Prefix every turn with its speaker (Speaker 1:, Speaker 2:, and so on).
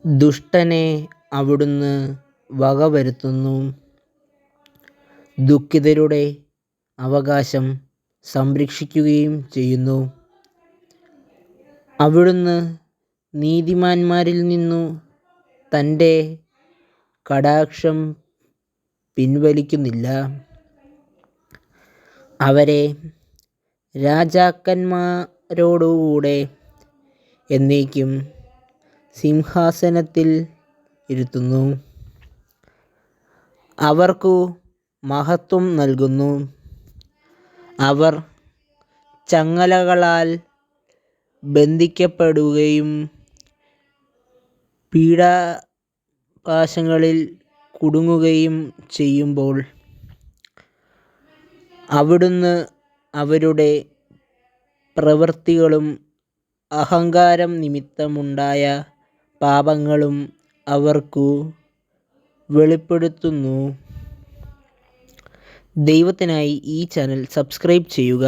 Speaker 1: ദുഷ്ടനെ അവിടുന്ന് വകവരുത്തുന്നു. ദുഃഖിതരുടെ അവകാശം സംരക്ഷിക്കുകയും ചെയ്യുന്നു. അവിടുന്ന് നീതിമാന്മാരിൽ നിന്നു തൻ്റെ കടാക്ഷം പിൻവലിക്കുന്നില്ല. അവരെ രാജാക്കന്മാരോടുകൂടെ എന്നേക്കും സിംഹാസനത്തിൽ ഇരുത്തുന്നു. അവർക്കു മഹത്വം നൽകുന്നു. അവർ ചങ്ങലകളാൽ ബന്ധിക്കപ്പെടുകയും പീഡാപാശങ്ങളിൽ കുടുങ്ങുകയും ചെയ്യുമ്പോൾ അവിടുന്ന് അവരുടെ പ്രവൃത്തികളും അഹങ്കാരം നിമിത്തമുണ്ടായ പാപങ്ങളും അവർക്കു വെളിപ്പെടുത്തുന്നു. ദൈവത്തിനായി ഈ ചാനൽ സബ്സ്ക്രൈബ് ചെയ്യുക.